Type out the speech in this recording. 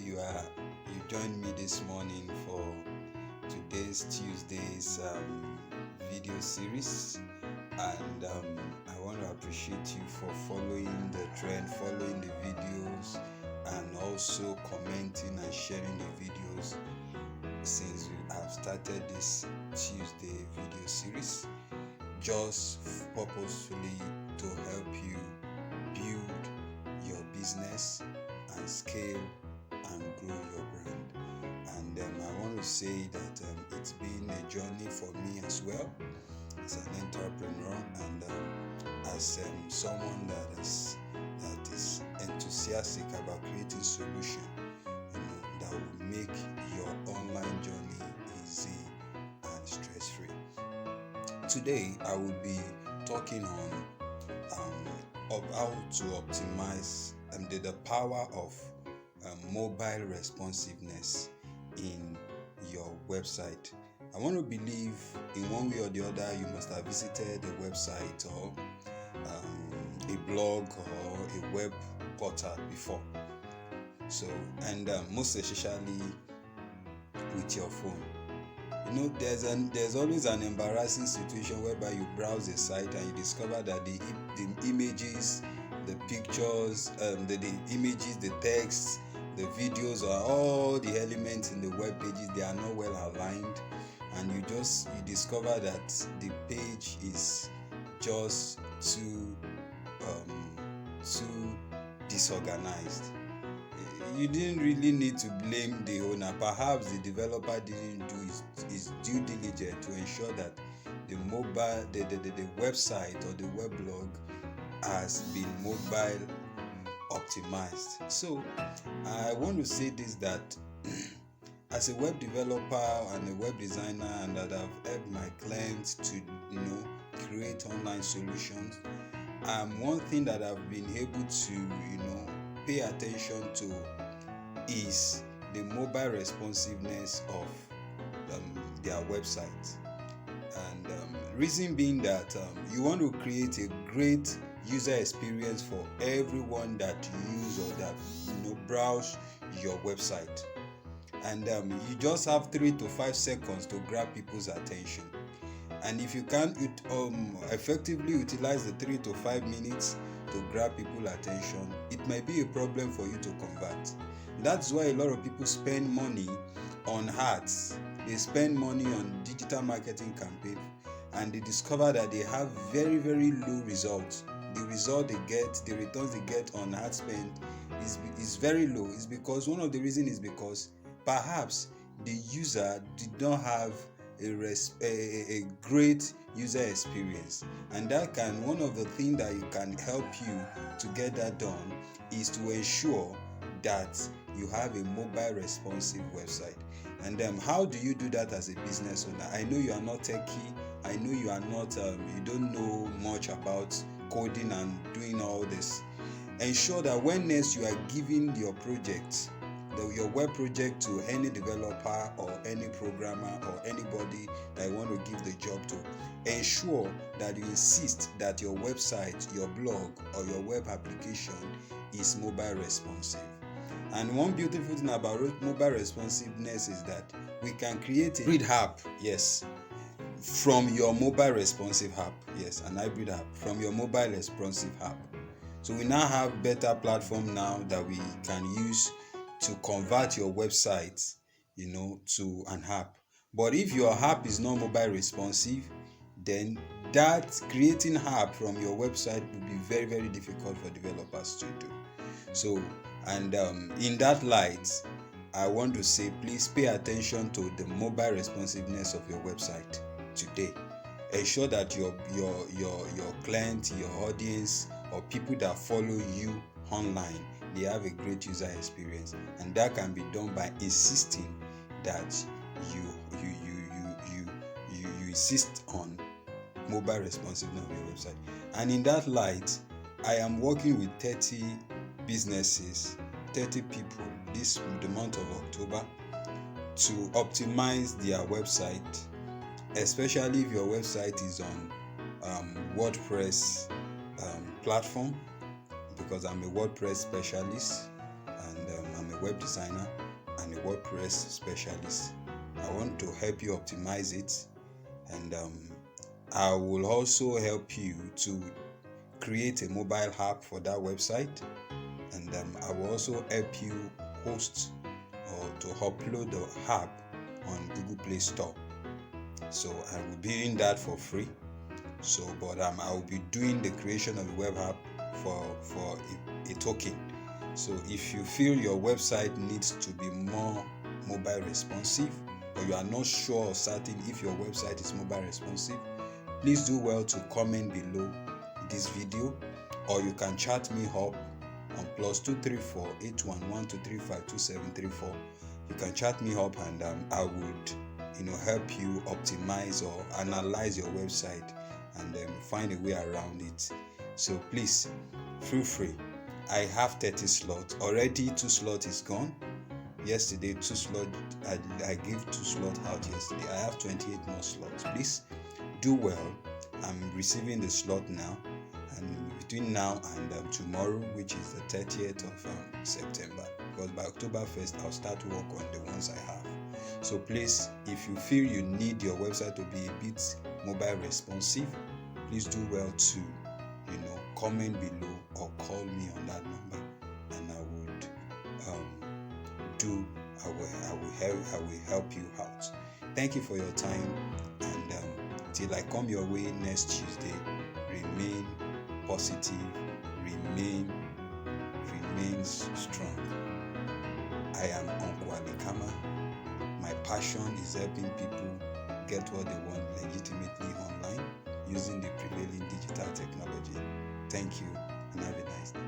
you joined me this morning for today's Tuesday's video series, and I want to appreciate you for following the trend, following the videos, and also commenting and sharing the videos since we have started this Tuesday video series, just purposefully to help you build your business and scale and grow your brand. And I want to say that it's been a journey for me as well as an entrepreneur, and as someone that is enthusiastic about creating solutions, that will make your online journey easy and stress-free. Today, I will be talking on how to optimize the power of mobile responsiveness in your website. I want to believe in one way or the other you must have visited a website or a blog or a web portal before. So, and most especially with your phone. There's always an embarrassing situation whereby you browse a site and you discover that the images, the pictures, the images, the text, the videos, or all the elements in the web pages, they are not well aligned, and you discover that the page is just too disorganized. You didn't really need to blame the owner. Perhaps the developer didn't do his due diligence to ensure that the website or the weblog has been mobile optimized. So I want to say this, that as a web developer and a web designer, and that I've helped my clients to create online solutions, one thing that I've been able to pay attention to is the mobile responsiveness of their website. And reason being that you want to create a great user experience for everyone that use or that browse your website, and you just have 3 to 5 seconds to grab people's attention. And if you can't effectively utilize the 3 to 5 minutes to grab people's attention, it might be a problem for you to convert. That's why a lot of people spend money on ads. They spend money on digital marketing campaigns, and they discover that they have very, very low results. The result they get, the returns they get on ad spend is very low. It's because one of the reasons is because perhaps the user did not have a great user experience, and one of the things that can help you to get that done is to ensure that you have a mobile responsive website. And how do you do that as a business owner? I know you are not techie. I know you are not you don't know much about coding and doing all this. Ensure that when next you are giving your project, your web project, to any developer or any programmer or anybody that you want to give the job to, ensure that you insist that your website, your blog, or your web application is mobile responsive. And one beautiful thing about mobile responsiveness is that we can create a hybrid app, yes, from your mobile responsive app, yes, an hybrid app from your mobile responsive app. So we now have better platform now that we can use to convert your website, to an app. But if your app is not mobile responsive, then that creating app from your website will be very, very difficult for developers to do. So, and in that light, I want to say, please pay attention to the mobile responsiveness of your website today. Ensure that your client, your audience, or people that follow you online, they have a great user experience, and that can be done by insisting that you insist on mobile responsiveness of your website. And in that light, I am working with 30 businesses, 30 people the month of October, to optimize their website, especially if your website is on WordPress platform, because I'm a WordPress specialist and I'm a web designer. I'm a WordPress specialist. I want to help you optimize it, and I will also help you to create a mobile app for that website, and I will also help you host or to upload the app on Google Play Store. So I will be doing that for free. So, but I will be doing the creation of the web app for a token. So if you feel your website needs to be more mobile responsive, or you are not sure or certain if your website is mobile responsive, please do well to comment below this video, or you can chat me up on +234 811-235-2734. You can chat me up, and I would help you optimize or analyze your website and find a way around it. So please feel free. I have 30 slots already. 2 slots is gone. Yesterday 2 slots, I gave 2 slots out yesterday. I have 28 more slots. Please do well. I'm receiving the slot now, and between now and tomorrow, which is the 30th of September, because by October 1st I'll start work on the ones I have. So please, if you feel you need your website to be a bit mobile responsive, please do well to comment below or call me on that number, and I will help you out. Thank you for your time, and till I come your way next Tuesday, remain positive, remain strong. I am Hunku Alikama. My passion is helping people get what they want legitimately online using the prevailing digital technology. Thank you, and have a nice day.